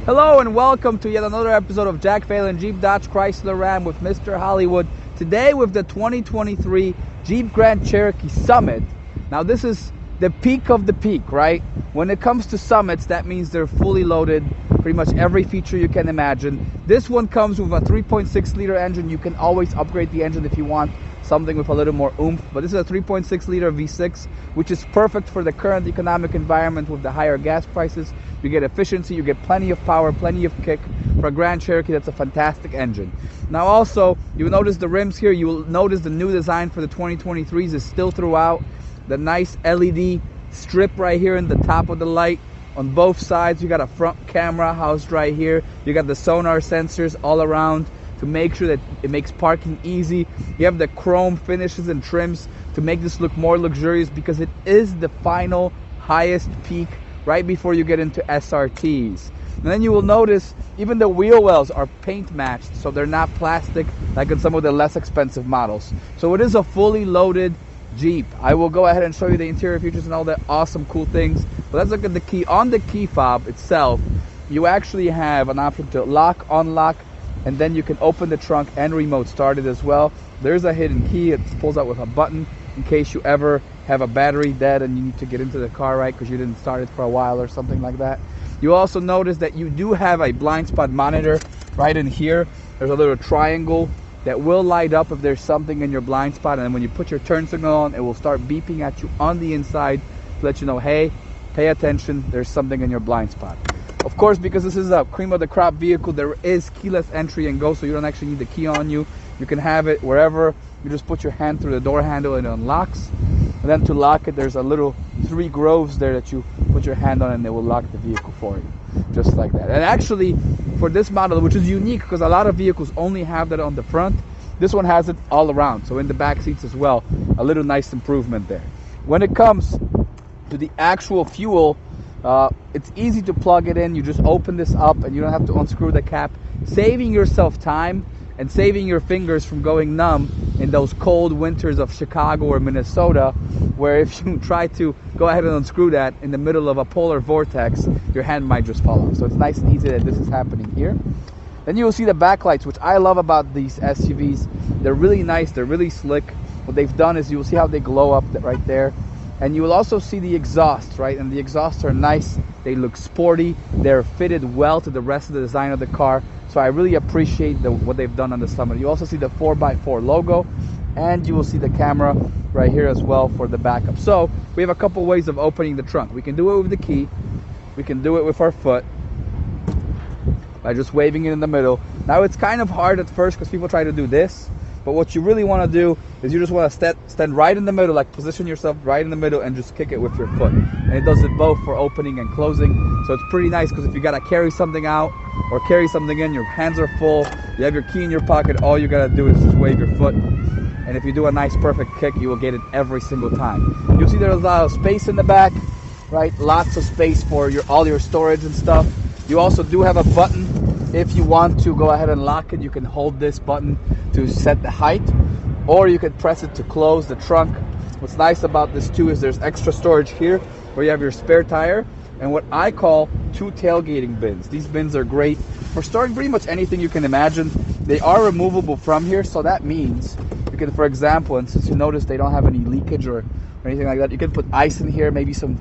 Hello and welcome to yet another episode of Jack Phelan Jeep Dodge Chrysler Ram with Mr. Hollywood. Today with the 2023 Jeep Grand Cherokee Summit. Now this is the peak of the peak, right? When it comes to summits, that means they're fully loaded, pretty much every feature you can imagine. This one comes with a 3.6 liter engine. You can always upgrade the engine if you want something with a little more oomph, but this is a 3.6 liter V6, which is perfect for the current economic environment with the higher gas prices. You get efficiency, you get plenty of power, plenty of kick. For a Grand Cherokee, that's a fantastic engine. Now also, you'll notice the rims here. You will notice the new design for the 2023s is still throughout. The nice LED strip right here in the top of the light. On both sides, you got a front camera housed right here. You got the sonar sensors all around to make sure that it makes parking easy. You have the chrome finishes and trims to make this look more luxurious because it is the final highest peak right before you get into SRTs. And then you will notice even the wheel wells are paint matched, so they're not plastic like in some of the less expensive models. So it is a fully loaded Jeep. I will go ahead and show you the interior features and all the awesome cool things. But let's look at the key. On the key fob itself, you actually have an option to lock, unlock, and then you can open the trunk and remote start it as well. There's a hidden key. It pulls out with a button in case you ever have a battery dead and you need to get into the car, right, because you didn't start it for a while or something like that. You also notice that you do have a blind spot monitor right in here. There's a little triangle that will light up if there's something in your blind spot, and then when you put your turn signal on, it will start beeping at you on the inside to let you know, hey, pay attention, there's something in your blind spot. Of course, because this is a cream of the crop vehicle, there is keyless entry and go, so you don't actually need the key on you. You can have it wherever. You just put your hand through the door handle and it unlocks. And then to lock it, there's a little 3 grooves there that you put your hand on and they will lock the vehicle for you, just like that. And actually, for this model, which is unique because a lot of vehicles only have that on the front, this one has it all around, so in the back seats as well. A little nice improvement there. When it comes to the actual fuel, it's easy to plug it in. You just open this up and you don't have to unscrew the cap, saving yourself time and saving your fingers from going numb in those cold winters of Chicago or Minnesota, where if you try to go ahead and unscrew that in the middle of a polar vortex, your hand might just fall off. So it's nice and easy that this is happening here. Then you will see the backlights, which I love about these SUVs. They're really nice, they're really slick. What they've done is you will see how they glow up right there. And you will also see the exhausts, right? And the exhausts are nice. They look sporty. They're fitted well to the rest of the design of the car. So I really appreciate what they've done on the Summit. You also see the 4x4 logo, and you will see the camera right here as well for the backup. So we have a couple ways of opening the trunk. We can do it with the key. We can do it with our foot by just waving it in the middle. Now it's kind of hard at first because people try to do this. But what you really want to do is you just want to stand right in the middle, like position yourself right in the middle and just kick it with your foot. And it does it both for opening and closing. So it's pretty nice because if you got to carry something out or carry something in, your hands are full, you have your key in your pocket, all you got to do is just wave your foot. And if you do a nice perfect kick, you will get it every single time. You'll see there's a lot of space in the back, right? Lots of space for all your storage and stuff. You also do have a button. If you want to go ahead and lock it, you can hold this button to set the height, or you can press it to close the trunk. What's nice about this too is there's extra storage here where you have your spare tire and what I call 2 tailgating bins. These bins are great for storing pretty much anything you can imagine. They are removable from here, so that means you can, for example, and since you notice they don't have any leakage or anything like that, you can put ice in here, maybe some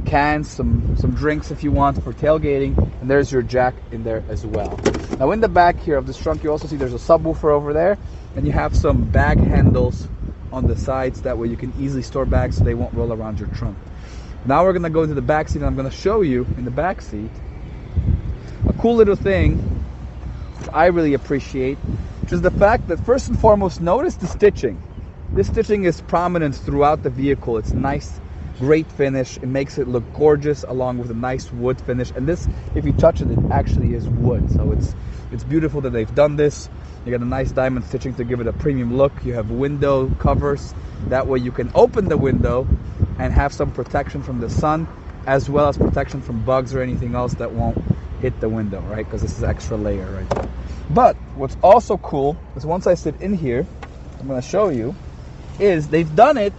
cans, some drinks if you want for tailgating, and there's your jack in there as well. Now in the back here of this trunk, you also see there's a subwoofer over there, and you have some bag handles on the sides. That way you can easily store bags so they won't roll around your trunk. Now we're gonna go into the back seat, and I'm gonna show you in the back seat a cool little thing which I really appreciate, which is the fact that first and foremost, notice the stitching. This stitching is prominent throughout the vehicle. It's nice, great finish. It makes it look gorgeous along with a nice wood finish. And this, if you touch it, it actually is wood. So it's beautiful that they've done this. You got a nice diamond stitching to give it a premium look. You have window covers. That way you can open the window and have some protection from the sun, as well as protection from bugs or anything else that won't hit the window, right? Because this is extra layer right there. But what's also cool is once I sit in here, I'm going to show you, is they've done it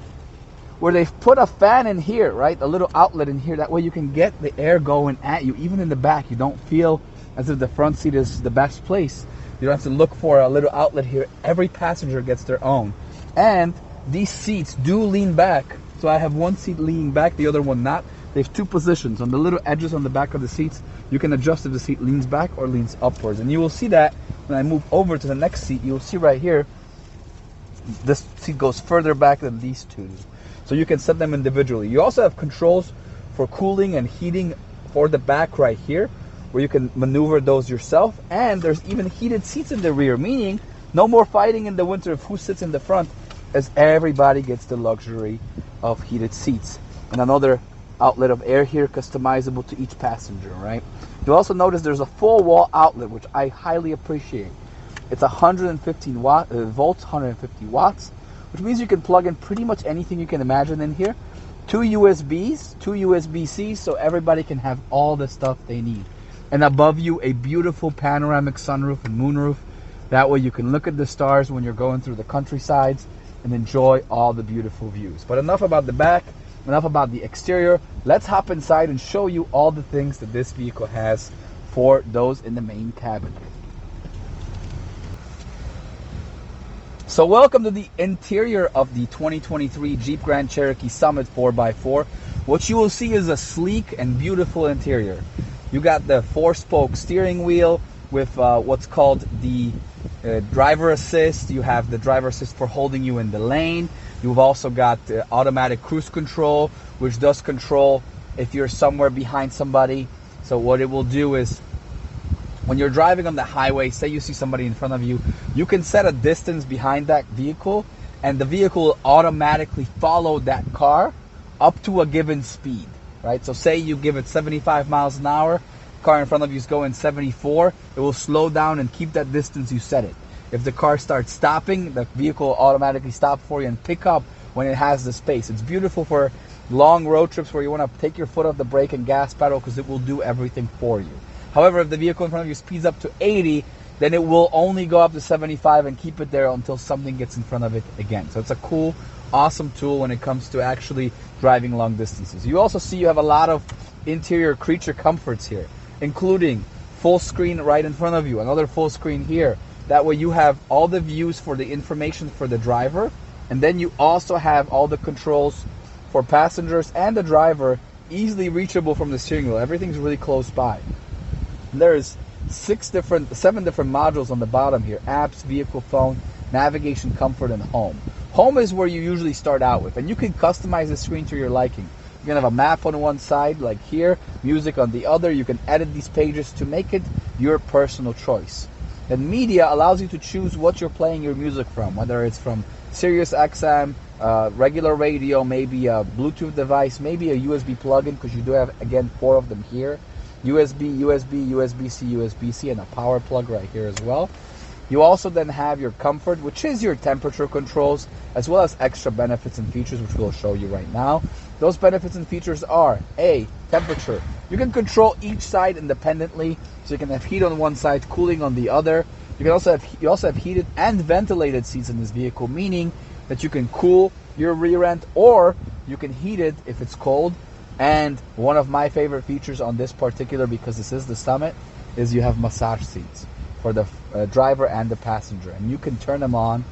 where they've put a fan in here, right? A little outlet in here. That way you can get the air going at you, even in the back. You don't feel as if the front seat is the best place. You don't have to look for a little outlet here. Every passenger gets their own. And these seats do lean back. So I have one seat leaning back, the other one not. They have two positions. On the little edges on the back of the seats, you can adjust if the seat leans back or leans upwards. And you will see that when I move over to the next seat. You'll see right here, this seat goes further back than these two do. So you can set them individually. You also have controls for cooling and heating for the back right here, where you can maneuver those yourself. And there's even heated seats in the rear, meaning no more fighting in the winter of who sits in the front, as everybody gets the luxury of heated seats. And another outlet of air here, customizable to each passenger, right? You'll also notice there's a full wall outlet, which I highly appreciate. It's 115 volts, 150 watts, which means you can plug in pretty much anything you can imagine in here. Two USBs, two USB-Cs, so everybody can have all the stuff they need. And above you, a beautiful panoramic sunroof and moonroof. That way you can look at the stars when you're going through the countrysides and enjoy all the beautiful views. But enough about the back, enough about the exterior. Let's hop inside and show you all the things that this vehicle has for those in the main cabin. So welcome to the interior of the 2023 Jeep Grand Cherokee Summit 4x4. What you will see is a sleek and beautiful interior. You got the 4-spoke steering wheel with what's called the driver assist. You have the driver assist for holding you in the lane. You've also got automatic cruise control, which does control if you're somewhere behind somebody. So what it will do is, when you're driving on the highway, say you see somebody in front of you, you can set a distance behind that vehicle, and the vehicle will automatically follow that car up to a given speed, right? So say you give it 75 miles an hour, car in front of you is going 74, it will slow down and keep that distance you set it. If the car starts stopping, the vehicle will automatically stop for you and pick up when it has the space. It's beautiful for long road trips where you want to take your foot off the brake and gas pedal, because it will do everything for you. However, if the vehicle in front of you speeds up to 80, then it will only go up to 75 and keep it there until something gets in front of it again. So it's a cool, awesome tool when it comes to actually driving long distances. You also see you have a lot of interior creature comforts here, including full screen right in front of you, another full screen here. That way you have all the views for the information for the driver, and then you also have all the controls for passengers and the driver, easily reachable from the steering wheel. Everything's really close by. There's 7 different modules on the bottom here: apps, vehicle, phone, navigation, comfort, and home. Home is where you usually start out with, and you can customize the screen to your liking. You can have a map on one side, like here, music on the other. You can edit these pages to make it your personal choice. And media allows you to choose what you're playing your music from, whether it's from Sirius XM, regular radio, maybe a Bluetooth device, maybe a USB plug-in, because you do have, again, 4 of them here. USB, USB, USB-C, USB-C, and a power plug right here as well. You also then have your comfort, which is your temperature controls, as well as extra benefits and features, which we'll show you right now. Those benefits and features are: A, temperature. You can control each side independently, so you can have heat on one side, cooling on the other. You also have heated and ventilated seats in this vehicle, meaning that you can cool your rear end, or you can heat it if it's cold. And one of my favorite features on this particular, because this is the Summit, is you have massage seats for the driver and the passenger, and you can turn them on,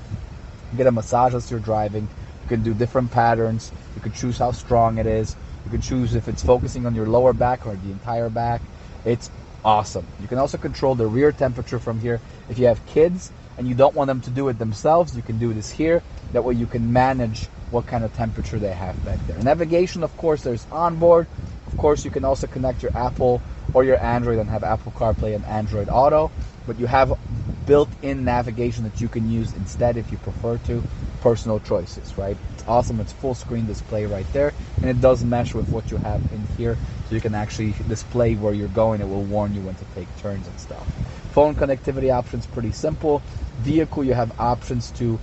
get a massage as you're driving. You can do different patterns. You can choose how strong it is. You can choose if it's focusing on your lower back or the entire back. It's awesome. You can also control the rear temperature from here. If you have kids and you don't want them to do it themselves, you can do this here. That way you can manage what kind of temperature they have back there. Navigation, of course, there's onboard. Of course, you can also connect your Apple or your Android and have Apple CarPlay and Android Auto, but you have built-in navigation that you can use instead if you prefer to. Personal choices, right? It's awesome. It's full screen display right there, and it does mesh with what you have in here, so you can actually display where you're going. It will warn you when to take turns and stuff. Phone connectivity options, pretty simple. Vehicle, you have options to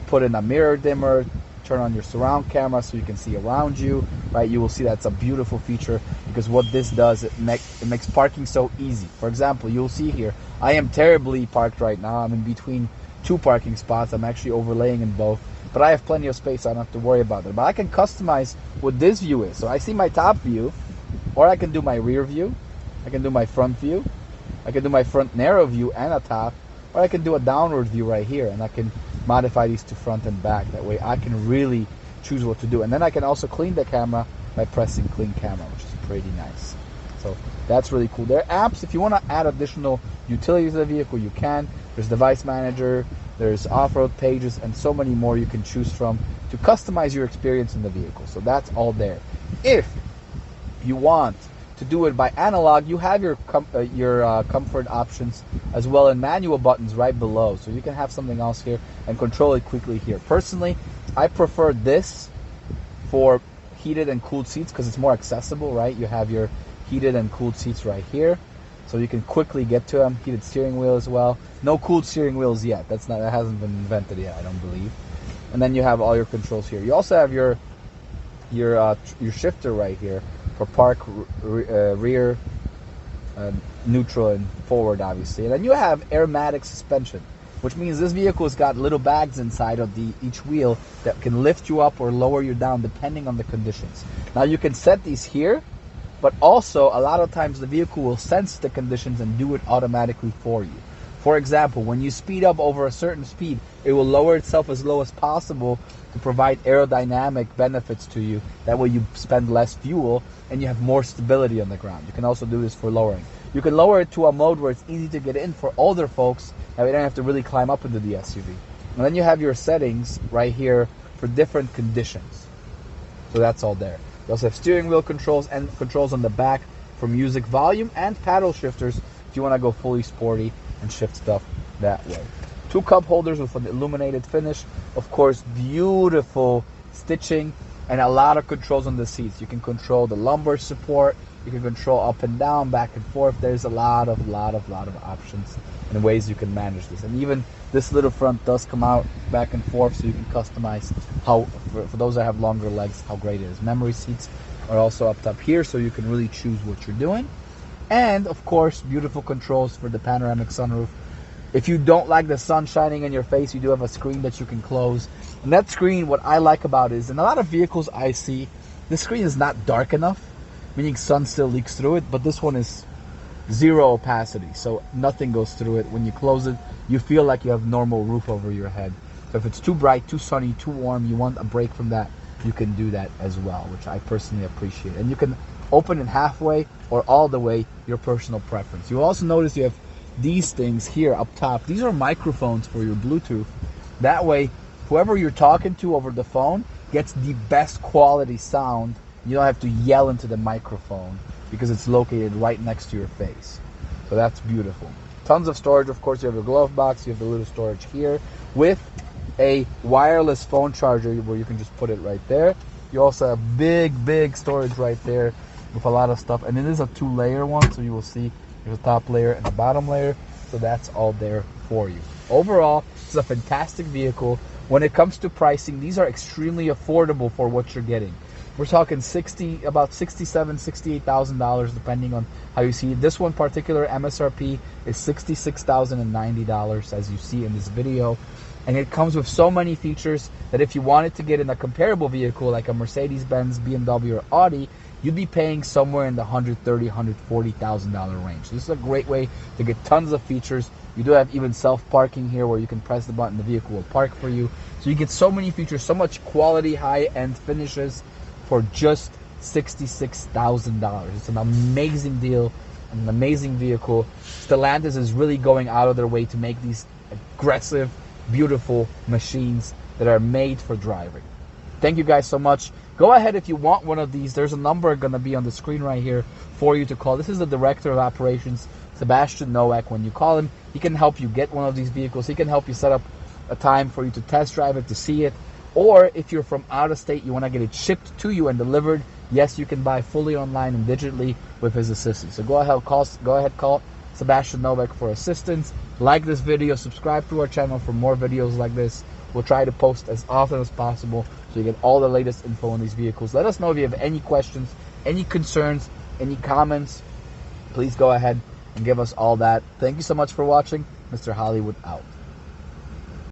put in a mirror dimmer, turn on your surround camera so you can see around you, right? You will see that's a beautiful feature, because what this does, it makes parking so easy. For example, you'll see here, I am terribly parked right now. I'm in between 2 parking spots. I'm actually overlaying in both. but I have plenty of space, so I don't have to worry about it. But I can customize what this view is. So I see my top view, or I can do my rear view, I can do my front view, I can do my front narrow view and a top, or I can do a downward view right here, and I can modify these to front and back. That way I can really choose what to do. And then I can also clean the camera by pressing clean camera, which is pretty nice. So that's really cool. There are apps, if you want to add additional utilities to the vehicle, you can. There's device manager, there's off-road pages, and so many more you can choose from to customize your experience in the vehicle. So that's all there. If you want to do it by analog, you have your comfort options as well, and manual buttons right below, so you can have something else here and control it quickly here. Personally, I prefer this for heated and cooled seats because it's more accessible, right? You have your heated and cooled seats right here, so you can quickly get to them. Heated steering wheel as well. No cooled steering wheels yet. That hasn't been invented yet, I don't believe. And then you have all your controls here. You also have your shifter right here for park, rear, neutral, and forward, obviously. And then you have airmatic suspension, which means this vehicle has got little bags inside of each wheel that can lift you up or lower you down depending on the conditions. Now you can set these here, but also a lot of times the vehicle will sense the conditions and do it automatically for you. For example, when you speed up over a certain speed, it will lower itself as low as possible to provide aerodynamic benefits to you. That way you spend less fuel and you have more stability on the ground. You can also do this for lowering. You can lower it to a mode where it's easy to get in for older folks, and we don't have to really climb up into the SUV. And then you have your settings right here for different conditions. So that's all there. You also have steering wheel controls and controls on the back for music volume and paddle shifters if you want to go fully sporty and shift stuff that way. 2 cup holders with an illuminated finish. Of course, beautiful stitching and a lot of controls on the seats. You can control the lumbar support. You can control up and down, back and forth. There's a lot of options and ways you can manage this. And even this little front does come out back and forth, so you can customize how, for those that have longer legs, how great it is. Memory seats are also up top here, so you can really choose what you're doing. And of course, beautiful controls for the panoramic sunroof. If you don't like the sun shining in your face, you do have a screen that you can close. And that screen, what I like about it is, in a lot of vehicles I see, the screen is not dark enough, meaning sun still leaks through it, but this one is zero opacity, so nothing goes through it. When you close it, you feel like you have normal roof over your head. So if it's too bright, too sunny, too warm, you want a break from that, you can do that as well, which I personally appreciate. And you can open it halfway or all the way, your personal preference. You also notice you have these things here up top. These are microphones for your Bluetooth. That way, whoever you're talking to over the phone gets the best quality sound. You don't have to yell into the microphone because it's located right next to your face. So that's beautiful. Tons of storage. Of course, you have a glove box. You have a little storage here with a wireless phone charger where you can just put it right there. You also have big storage right there with a lot of stuff. And it is a 2-layer one, so you will see there's a top layer and a bottom layer. So that's all there for you. Overall, it's a fantastic vehicle. When it comes to pricing, these are extremely affordable for what you're getting. We're talking about $67,000, $68,000 depending on how you see it. This one particular MSRP is $66,090 as you see in this video. And it comes with so many features that if you wanted to get in a comparable vehicle like a Mercedes-Benz, BMW, or Audi, you'd be paying somewhere in the $130,000, $140,000 range. This is a great way to get tons of features. You do have even self-parking here where you can press the button, the vehicle will park for you. So you get so many features, so much quality, high-end finishes for just $66,000. It's an amazing deal, an amazing vehicle. Stellantis is really going out of their way to make these aggressive, beautiful machines that are made for driving. Thank you guys so much. Go ahead if you want one of these. There's a number going to be on the screen right here for you to call. This is the Director of Operations, Sebastian Nowak. When you call him, he can help you get one of these vehicles. He can help you set up a time for you to test drive it, to see it. Or if you're from out of state, you want to get it shipped to you and delivered, yes, you can buy fully online and digitally with his assistance. So go ahead, call Sebastian Nowak for assistance. Like this video, subscribe to our channel for more videos like this. We'll try to post as often as possible so you get all the latest info on these vehicles. Let us know if you have any questions, any concerns, any comments. Please go ahead and give us all that. Thank you so much for watching. Mr. Hollywood out.